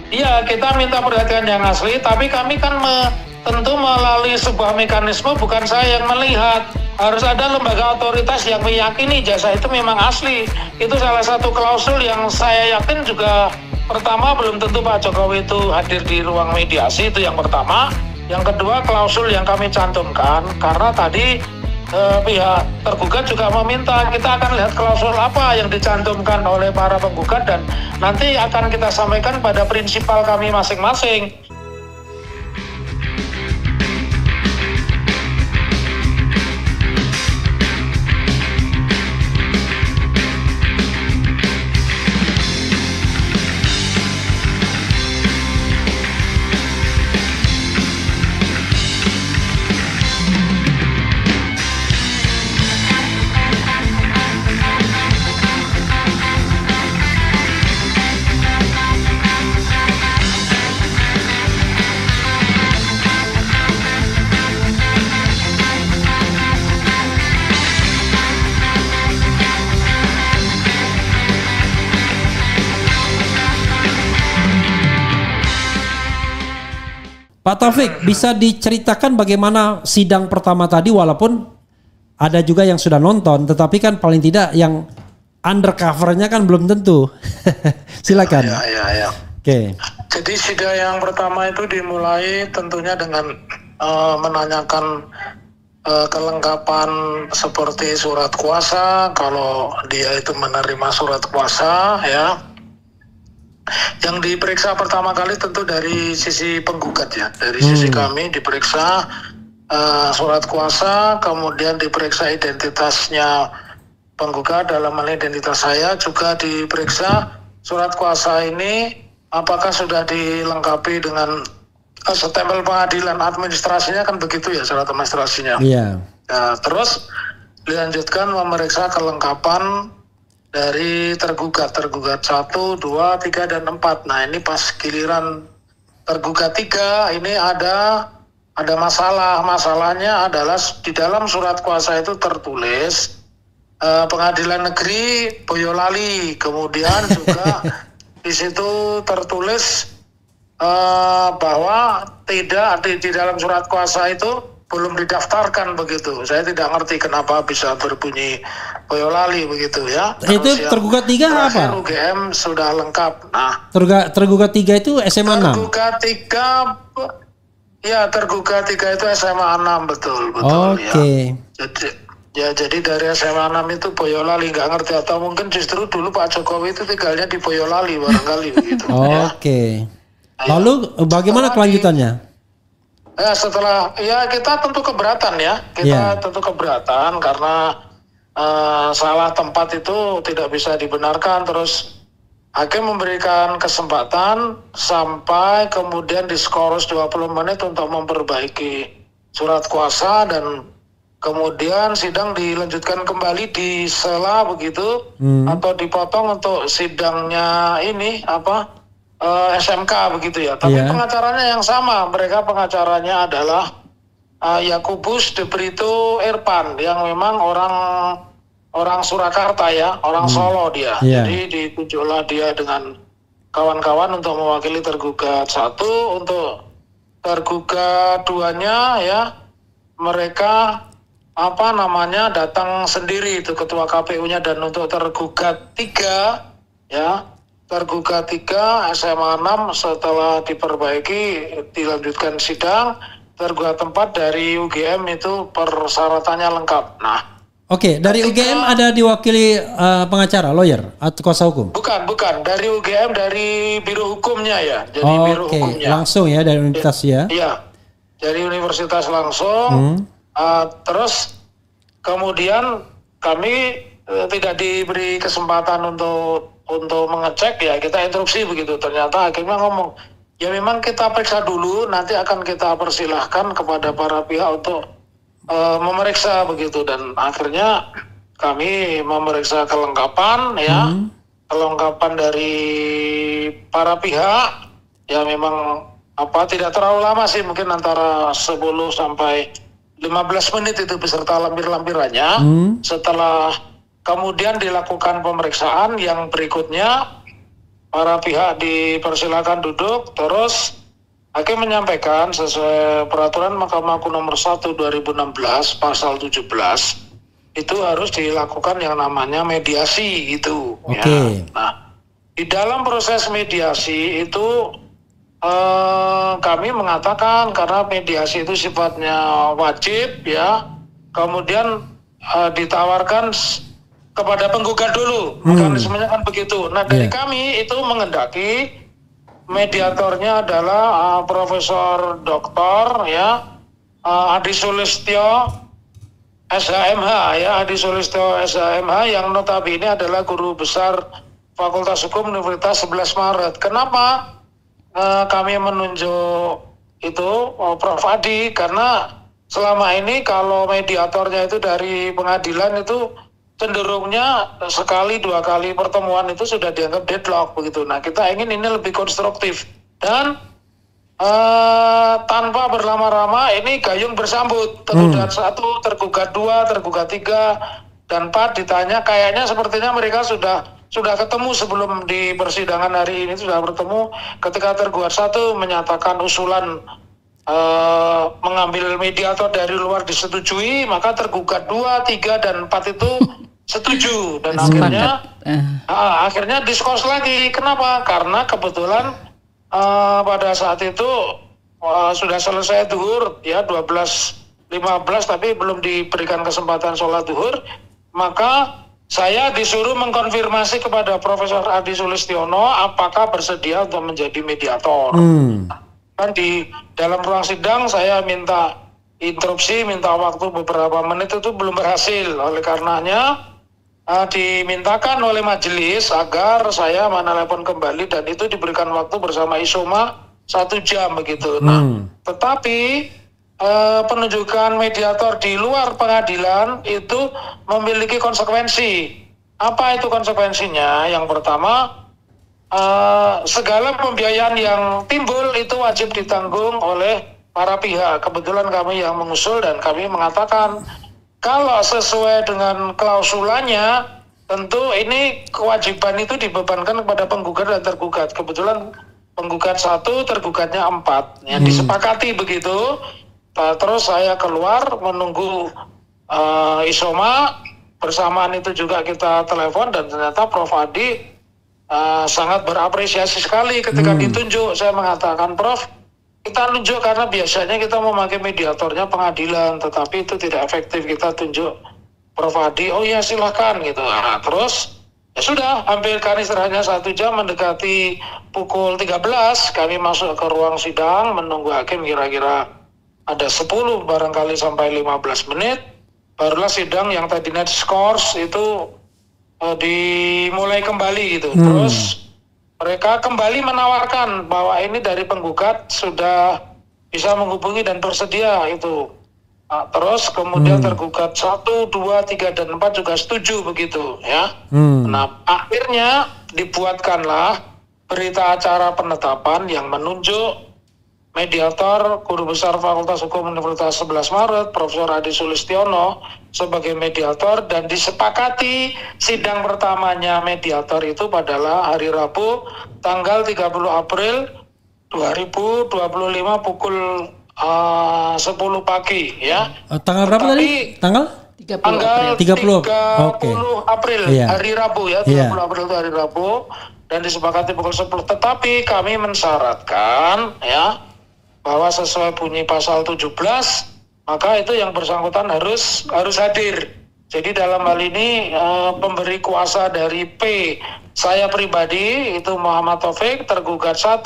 Iya, kita minta perhatian yang asli, tapi kami kan tentu melalui sebuah mekanisme, bukan saya yang melihat. Harus ada lembaga otoritas yang meyakini jasa itu memang asli. Itu salah satu klausul yang saya yakin juga. Pertama, belum tentu Pak Jokowi itu hadir di ruang mediasi, itu yang pertama. Yang kedua, klausul yang kami cantumkan, karena tadi pihak tergugat juga meminta, kita akan lihat klausul apa yang dicantumkan oleh para penggugat dan nanti akan kita sampaikan pada prinsipal kami masing-masing. Pak Taufik, bisa diceritakan bagaimana sidang pertama tadi, walaupun ada juga yang sudah nonton, tetapi kan paling tidak yang undercovernya kan belum tentu. Silakan. Ya. Oke. Jadi sidang yang pertama itu dimulai tentunya dengan menanyakan kelengkapan seperti surat kuasa, kalau dia itu menerima surat kuasa, ya. Yang diperiksa pertama kali tentu dari sisi penggugat, ya, dari sisi kami diperiksa surat kuasa, kemudian diperiksa identitasnya penggugat, dalam hal identitas saya, juga diperiksa surat kuasa ini apakah sudah dilengkapi dengan stempel pengadilan administrasinya, kan begitu ya, syarat administrasinya. Iya. Nah, terus dilanjutkan memeriksa kelengkapan dari tergugat 1, 2, 3, dan 4. Nah, ini pas giliran tergugat 3 ini ada masalah. Masalahnya adalah di dalam surat kuasa itu tertulis Pengadilan Negeri Boyolali, kemudian juga di situ tertulis bahwa tidak di dalam surat kuasa itu belum didaftarkan begitu. Saya tidak ngerti kenapa bisa berbunyi Boyolali begitu, ya. Itu tergugat 3 apa? UGM sudah lengkap. Nah, tergugat 3 itu SMA 6. Tergugat 3 ya, tergugat 3 itu SMA 6, betul. Oke. Ya. Jadi dari SMA 6 itu Boyolali, nggak ngerti, atau mungkin justru dulu Pak Jokowi itu tinggalnya di Boyolali barangkali begitu. Oke. Lalu bagaimana kelanjutannya? Ya, setelah, ya kita tentu keberatan, ya. Kita tentu keberatan karena salah tempat itu tidak bisa dibenarkan. Terus hakim memberikan kesempatan sampai kemudian diskors 20 menit untuk memperbaiki surat kuasa, dan kemudian sidang dilanjutkan kembali di sela begitu, atau dipotong untuk sidangnya ini SMK begitu, ya. Tapi pengacaranya yang sama. Mereka pengacaranya adalah Yakubus de Brito Irfan, yang memang orang Surakarta, ya, orang Solo dia. Jadi ditunjuklah dia dengan kawan-kawan untuk mewakili tergugat 1. Untuk tergugat 2-nya, ya, mereka datang sendiri, itu ketua KPU-nya. Dan untuk tergugat 3, ya, tergugat 3 SMA 6 setelah diperbaiki dilanjutkan sidang. Tergugat 4 dari UGM itu persyaratannya lengkap. Nah, oke, dari UGM ada diwakili pengacara, lawyer atau kuasa hukum? Bukan, dari UGM, dari biro hukumnya, ya. Jadi biro hukumnya. Langsung, ya, dari universitas, ya? Iya, dari universitas langsung. Terus kemudian kami tidak diberi kesempatan untuk mengecek, ya, kita instruksi begitu. Ternyata hakimnya ngomong, ya memang kita periksa dulu, nanti akan kita persilahkan kepada para pihak untuk memeriksa begitu. Dan akhirnya kami memeriksa kelengkapan, ya, kelengkapan dari para pihak, ya. Memang tidak terlalu lama sih, mungkin antara 10 sampai 15 menit itu beserta lampir-lampirannya. Setelah kemudian dilakukan pemeriksaan yang berikutnya, para pihak dipersilakan duduk, terus hakim menyampaikan sesuai peraturan Mahkamah Agung nomor 1 2016 pasal 17 itu harus dilakukan yang namanya mediasi gitu. Oke. Ya. Nah, di dalam proses mediasi itu kami mengatakan karena mediasi itu sifatnya wajib ya, kemudian ditawarkan kepada penggugat dulu, mekanismenya kan begitu. Nah dari kami itu mengendaki mediatornya adalah Profesor Doktor ya Adi Sulistyo SHMH ya, Adi Sulistyo SHMH yang notabene adalah guru besar Fakultas Hukum Universitas 11 Maret. Kenapa kami menunjuk itu Prof. Adi? Karena selama ini kalau mediatornya itu dari pengadilan itu cenderungnya sekali dua kali pertemuan itu sudah dianggap deadlock begitu. Nah kita ingin ini lebih konstruktif dan tanpa berlama-lama ini gayung bersambut, tergugat 1, tergugat 2, tergugat 3 dan 4 ditanya, kayaknya sepertinya mereka sudah ketemu sebelum di persidangan hari ini, sudah bertemu. Ketika tergugat 1 menyatakan usulan mengambil mediator dari luar disetujui, maka tergugat 2, 3 dan 4 itu setuju dan akhirnya diskors lagi. Kenapa? Karena kebetulan pada saat itu sudah selesai duhur ya 12.15 tapi belum diberikan kesempatan sholat duhur, maka saya disuruh mengkonfirmasi kepada Profesor Adi Sulistiono apakah bersedia untuk menjadi mediator. Kan di dalam ruang sidang saya minta interupsi, minta waktu beberapa menit, itu belum berhasil. Oleh karenanya dimintakan oleh majelis agar saya menelepon kembali dan itu diberikan waktu bersama Isoma 1 jam begitu. Nah, tetapi penunjukan mediator di luar pengadilan itu memiliki konsekuensi. Apa itu konsekuensinya? Yang pertama, segala pembiayaan yang timbul itu wajib ditanggung oleh para pihak. Kebetulan kami yang mengusul dan kami mengatakan kalau sesuai dengan klausulanya, tentu ini kewajiban itu dibebankan kepada penggugat dan tergugat. Kebetulan penggugat 1, tergugatnya 4. Yang disepakati begitu. Terus saya keluar menunggu Isoma. Bersamaan itu juga kita telepon dan ternyata Prof. Adi sangat berapresiasi sekali ketika ditunjuk. Saya mengatakan, Prof, kita tunjuk karena biasanya kita memakai mediatornya pengadilan, tetapi itu tidak efektif, kita tunjuk Prof. Adi. Oh iya silahkan gitu. Nah, terus ya sudah, ambilkan istirahatnya 1 jam, mendekati pukul 13 kami masuk ke ruang sidang menunggu hakim kira-kira ada 10 barangkali sampai 15 menit. Barulah sidang yang tadinya diskors itu dimulai kembali gitu. Terus mereka kembali menawarkan bahwa ini dari penggugat sudah bisa menghubungi dan bersedia itu. Nah, terus kemudian tergugat 1, 2, 3 dan 4 juga setuju begitu ya. Nah, akhirnya dibuatkanlah berita acara penetapan yang menunjuk mediator Guru Besar Fakultas Hukum Universitas 11 Maret Profesor Adi Sulistiono sebagai mediator, dan disepakati sidang pertamanya mediator itu adalah hari Rabu tanggal 30 April 2025 pukul 10 pagi ya. Tanggal berapa tadi? Tanggal 30 April hari Rabu ya, 30 April itu hari Rabu, dan disepakati pukul 10. Tetapi kami mensyaratkan ya bahwa sesuai bunyi pasal 17 maka itu yang bersangkutan harus hadir. Jadi dalam hal ini pemberi kuasa dari P, saya pribadi itu Muhammad Taufik, tergugat 1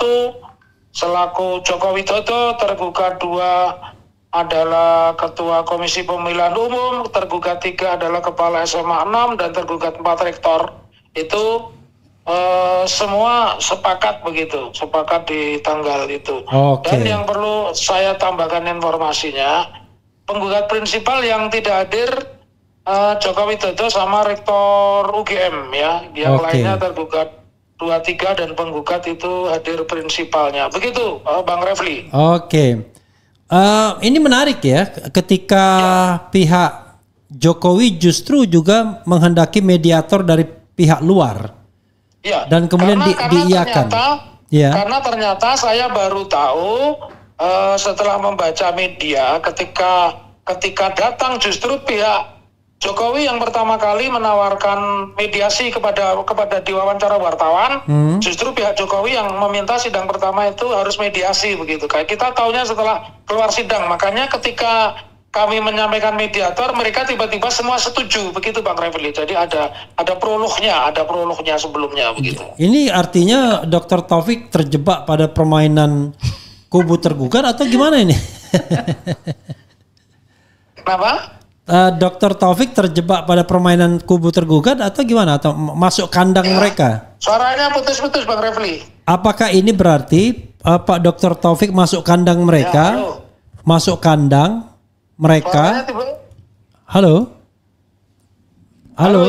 selaku Joko Widodo, tergugat 2 adalah Ketua Komisi Pemilihan Umum, tergugat 3 adalah Kepala SMA 6 dan tergugat 4 Rektor. Itu semua sepakat begitu, sepakat di tanggal itu. Dan yang perlu saya tambahkan informasinya, penggugat prinsipal yang tidak hadir Joko Widodo sama Rektor UGM ya, yang lainnya tergugat 2, 3 dan penggugat itu hadir prinsipalnya. Begitu Bang Refli. Ini menarik ya, ketika pihak Jokowi justru juga menghendaki mediator dari pihak luar. Ya. Dan kemudian diiyakan. Karena ternyata saya baru tahu setelah membaca media ketika datang justru pihak Jokowi yang pertama kali menawarkan mediasi kepada diwawancara wartawan, justru pihak Jokowi yang meminta sidang pertama itu harus mediasi begitu. Kayak kita taunya setelah keluar sidang, makanya ketika kami menyampaikan mediator, mereka tiba-tiba semua setuju begitu Bang Refli. Jadi ada prolognya sebelumnya begitu. Ini artinya Dr. Taufik terjebak pada permainan kubu tergugat atau gimana ini? Kenapa? Dr. Taufik terjebak pada permainan kubu tergugat atau gimana? Atau masuk kandang mereka? Suaranya putus-putus Bang Refli. Apakah ini berarti Pak Dr. Taufik masuk kandang mereka? Masuk kandang mereka? Halo?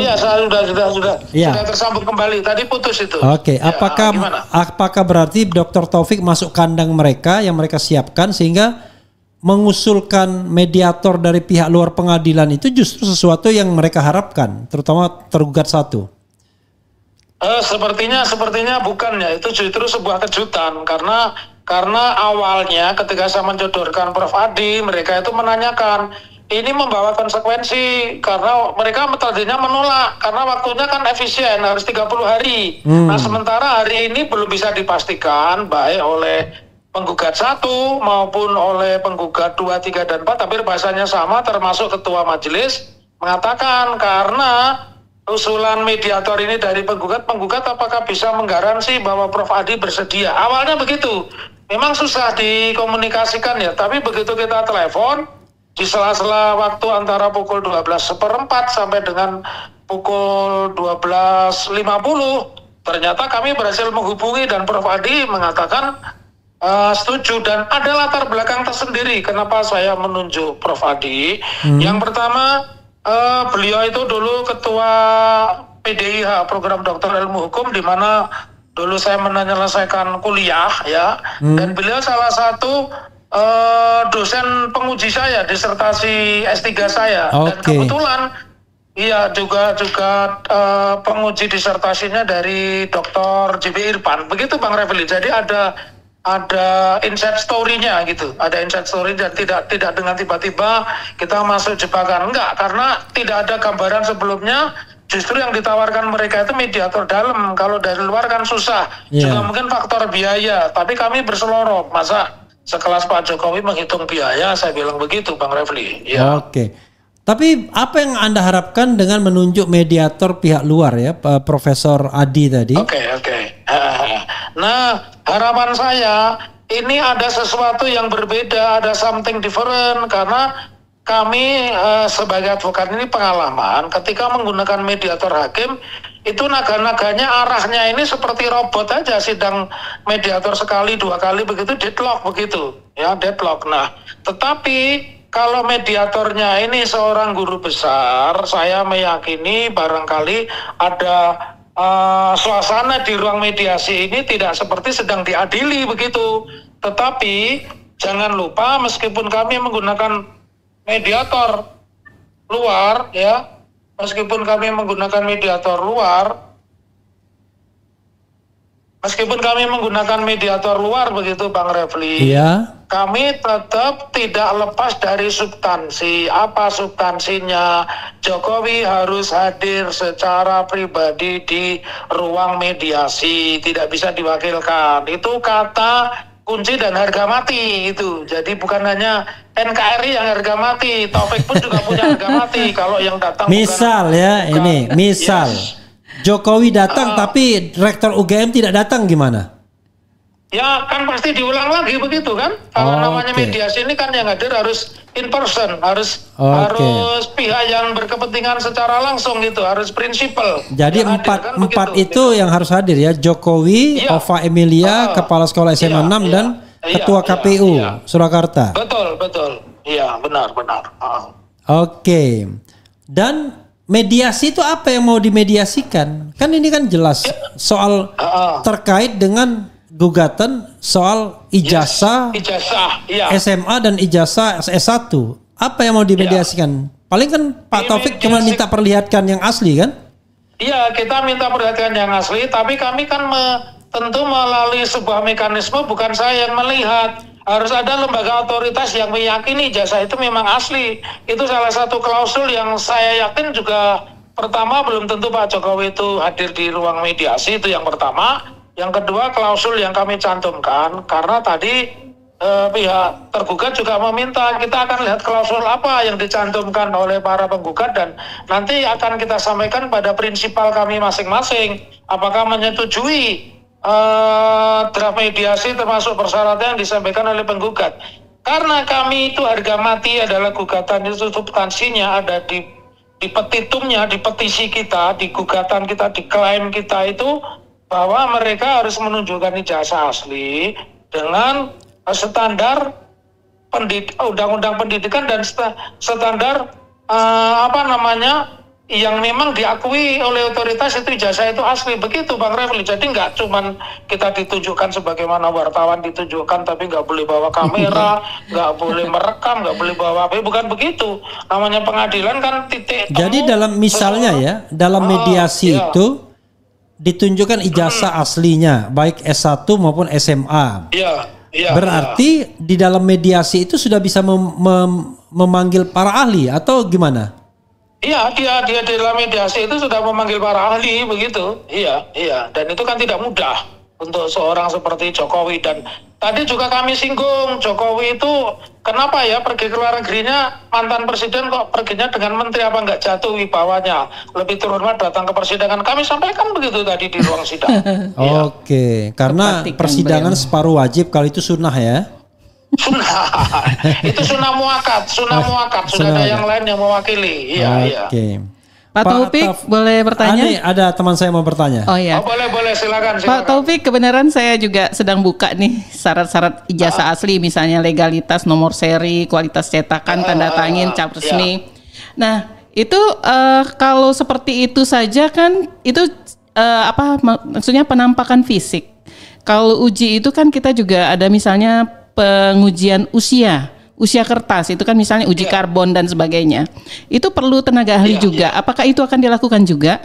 Ya, sudah tersambung kembali. Tadi putus itu. Oke, apakah berarti Dr. Taufik masuk kandang mereka yang mereka siapkan sehingga mengusulkan mediator dari pihak luar pengadilan itu justru sesuatu yang mereka harapkan, terutama tergugat satu? Sepertinya bukan ya, itu justru sebuah kejutan karena awalnya ketika saya mencodorkan Prof Adi, mereka itu menanyakan ini membawa konsekuensi karena mereka tadinya menolak karena waktunya kan efisien harus 30 hari. Nah sementara hari ini belum bisa dipastikan baik oleh penggugat 1 maupun oleh penggugat 2, 3, dan 4, tapi bahasanya sama termasuk ketua majelis mengatakan karena usulan mediator ini dari penggugat apakah bisa menggaransi bahwa Prof Adi bersedia. Awalnya begitu, memang susah dikomunikasikan ya, tapi begitu kita telepon di sela-sela waktu antara pukul 12:15 sampai dengan pukul 12:50 ternyata kami berhasil menghubungi dan Prof Adi mengatakan setuju, dan ada latar belakang tersendiri kenapa saya menunjuk Prof Adi. Yang pertama, beliau itu dulu ketua PDIH, program dokter ilmu hukum, di mana dulu saya menyelesaikan kuliah ya, dan beliau salah satu dosen penguji saya, disertasi S3 saya, dan kebetulan juga penguji disertasinya dari Dr. JB Irfan, begitu Bang Refli. Jadi ada inside story-nya gitu, ada inside story dan tidak dengan tiba-tiba kita masuk jebakan, enggak, karena tidak ada gambaran sebelumnya. Justru yang ditawarkan mereka itu mediator dalam, kalau dari luar kan susah, juga mungkin faktor biaya, tapi kami berseloroh, masa sekelas Pak Jokowi menghitung biaya, saya bilang begitu Bang Refli. Ya. Oke. Tapi apa yang Anda harapkan dengan menunjuk mediator pihak luar ya, Profesor Adi tadi? Oke. Nah, harapan saya ini ada sesuatu yang berbeda, ada something different, karena kami sebagai advokat ini pengalaman ketika menggunakan mediator hakim itu naga-naganya arahnya ini seperti robot aja, sidang mediator sekali 2 kali begitu deadlock begitu ya, deadlock. Nah, tetapi kalau mediatornya ini seorang guru besar, saya meyakini barangkali ada suasana di ruang mediasi ini tidak seperti sedang diadili begitu. Tetapi jangan lupa meskipun kami menggunakan mediator luar ya, meskipun kami menggunakan mediator luar begitu Bang Refli. Iya. Kami tetap tidak lepas dari substansi. Apa substansinya? Jokowi harus hadir secara pribadi di ruang mediasi, tidak bisa diwakilkan. Itu kata kunci dan harga mati itu. Jadi bukan hanya NKRI yang harga mati, Taufik pun juga punya harga mati. Kalau yang datang misal misal Jokowi datang tapi Rektor UGM tidak datang gimana? Ya kan pasti diulang lagi begitu kan. Kalau namanya mediasi ini kan yang hadir harus in person, harus pihak yang berkepentingan secara langsung gitu, harus prinsipal. Jadi empat itu yang harus hadir ya, Jokowi, Ova Emilia, Kepala Sekolah SMA 6 dan Ketua KPU Surakarta. Betul. Iya, benar. Oke. Dan mediasi itu apa yang mau dimediasikan? Kan ini kan jelas soal terkait dengan gugatan soal ijazah SMA dan ijazah S1. Apa yang mau dimediasikan? Paling kan Pak Taufik cuma minta perlihatkan yang asli kan? Iya, kita minta perhatian yang asli, tapi kami kan tentu melalui sebuah mekanisme, bukan saya yang melihat. Harus ada lembaga otoritas yang meyakini ijazah itu memang asli. Itu salah satu klausul yang saya yakin juga. Pertama, belum tentu Pak Jokowi itu hadir di ruang mediasi, itu yang pertama. Yang kedua, klausul yang kami cantumkan, karena tadi pihak tergugat juga meminta, kita akan lihat klausul apa yang dicantumkan oleh para penggugat, dan nanti akan kita sampaikan pada prinsipal kami masing-masing, apakah menyetujui draft mediasi termasuk persyaratan yang disampaikan oleh penggugat. Karena kami itu harga mati adalah gugatan itu, substansinya ada di petitumnya, di petisi kita, di gugatan kita, di klaim kita itu, bahwa mereka harus menunjukkan ijazah asli dengan standar undang-undang pendidikan dan standar yang memang diakui oleh otoritas, itu ijazah itu asli. Begitu Bang Refli. Jadi nggak cuman kita ditunjukkan sebagaimana wartawan ditunjukkan, tapi nggak boleh bawa kamera, nggak boleh merekam, nggak boleh bawa HP, bukan begitu. Namanya pengadilan kan titik temu. Jadi dalam misalnya ya, dalam mediasi itu ditunjukkan ijazah aslinya, baik S1 maupun SMA. Iya. Berarti di dalam mediasi itu sudah bisa memanggil para ahli atau gimana? Iya, dia di dalam mediasi itu sudah memanggil para ahli, begitu. Iya. Dan itu kan tidak mudah untuk seorang seperti Jokowi. Dan tadi juga kami singgung, Jokowi itu kenapa ya pergi ke luar negerinya, mantan presiden kok perginya dengan menteri, apa nggak jatuh wibawanya, lebih terhormat datang ke persidangan. Kami sampaikan begitu tadi di ruang sidang. Oke, karena persidangan separuh wajib, kalau itu sunnah ya. Sunnah. Itu sunnah muakat, sudah ada yang lain yang mewakili. Iya. Pak Taufik, boleh bertanya? Ada teman saya mau bertanya. Oh iya. Boleh, silakan. Pak Taufik, kebenaran saya juga sedang buka nih syarat-syarat ijazah asli, misalnya legalitas, nomor seri, kualitas cetakan, tanda tangan, cap resmi. Nah, itu kalau seperti itu saja kan itu maksudnya penampakan fisik. Kalau uji itu kan kita juga ada misalnya pengujian usia kertas, itu kan misalnya uji karbon dan sebagainya. Itu perlu tenaga ahli juga. Apakah itu akan dilakukan juga?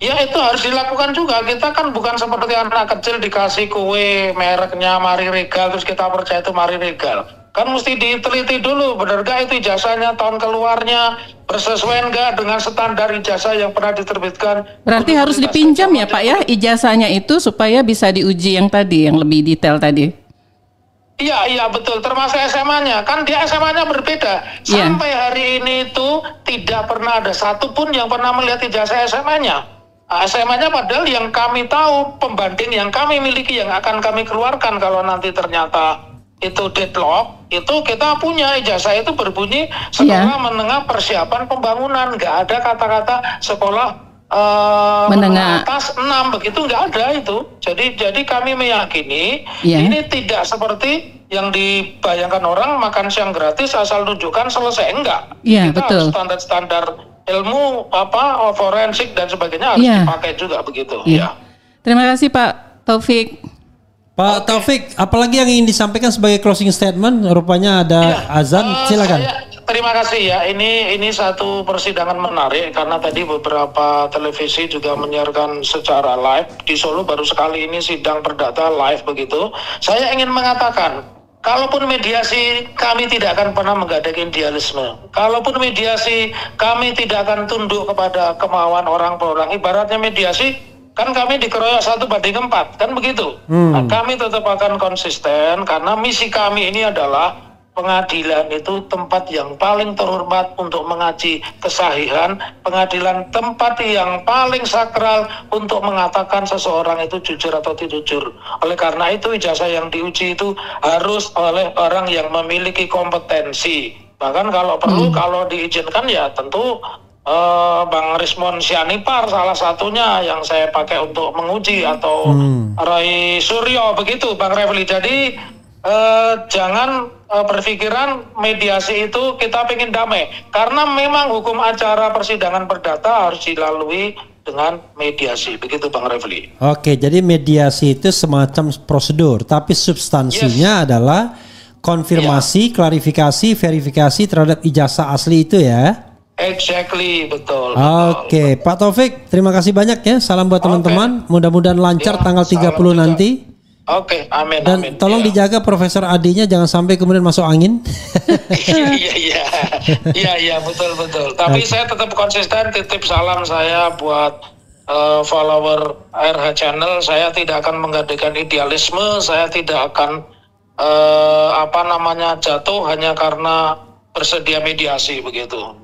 Ya, itu harus dilakukan juga. Kita kan bukan seperti anak kecil dikasih kue mereknya Mari Regal terus kita percaya itu Mari Regal. Kan mesti diteliti dulu, benar gak itu ijazahnya, tahun keluarnya bersesuaian gak dengan standar ijazah yang pernah diterbitkan. Berarti harus dipinjam ya Pak ya ijazahnya itu supaya bisa diuji yang tadi, yang lebih detail tadi. Iya betul, termasuk SMA-nya. Kan dia SMA-nya berbeda. Sampai hari ini itu tidak pernah ada satupun yang pernah melihat ijazah SMA-nya. SMA-nya padahal yang kami tahu, pembanding yang kami miliki, yang akan kami keluarkan kalau nanti ternyata itu deadlock, itu kita punya ijazah itu berbunyi sekolah menengah persiapan pembangunan. Nggak ada kata-kata sekolah menengah atas 6, begitu nggak ada itu. Jadi kami meyakini ini tidak seperti yang dibayangkan orang makan siang gratis asal tunjukkan selesai, enggak. Kita harus standar ilmu forensik dan sebagainya harus dipakai juga begitu. Terima kasih Pak Taufik. Pak Taufik, apalagi yang ingin disampaikan sebagai closing statement? Rupanya ada azan, silakan. Terima kasih ya. Ini satu persidangan menarik karena tadi beberapa televisi juga menyiarkan secara live. Di Solo baru sekali ini sidang perdata live begitu. Saya ingin mengatakan, kalaupun mediasi kami tidak akan pernah menggadaikan idealisme. Kalaupun mediasi kami tidak akan tunduk kepada kemauan orang per orang. Ibaratnya mediasi kan kami dikeroyok 1/4, kan begitu. Nah, kami tetap akan konsisten karena misi kami ini adalah pengadilan itu tempat yang paling terhormat untuk mengaji kesahihan, pengadilan tempat yang paling sakral untuk mengatakan seseorang itu jujur atau tidak jujur. Oleh karena itu ijazah yang diuji itu harus oleh orang yang memiliki kompetensi. Bahkan kalau perlu, kalau diizinkan ya tentu Bang Rismon Sianipar salah satunya yang saya pakai untuk menguji, atau Roy Suryo begitu Bang Refli. Jadi jangan berpikiran mediasi itu kita pengen damai, karena memang hukum acara persidangan perdata harus dilalui dengan mediasi, begitu Bang Refli. Oke, jadi mediasi itu semacam prosedur, tapi substansinya adalah konfirmasi, klarifikasi, verifikasi terhadap ijazah asli itu ya. Exactly, betul. Oke, Pak Taufik, terima kasih banyak ya. Salam buat teman-teman. Mudah-mudahan lancar Ya, tanggal 30 salam nanti. Oke, amin. Dan amin. tolong Ya. dijaga Profesor Adinya jangan sampai kemudian masuk angin. Iya, betul. Tapi saya tetap konsisten, titip salam saya buat follower RH Channel. Saya tidak akan menggadaikan idealisme, saya tidak akan jatuh hanya karena bersedia mediasi begitu.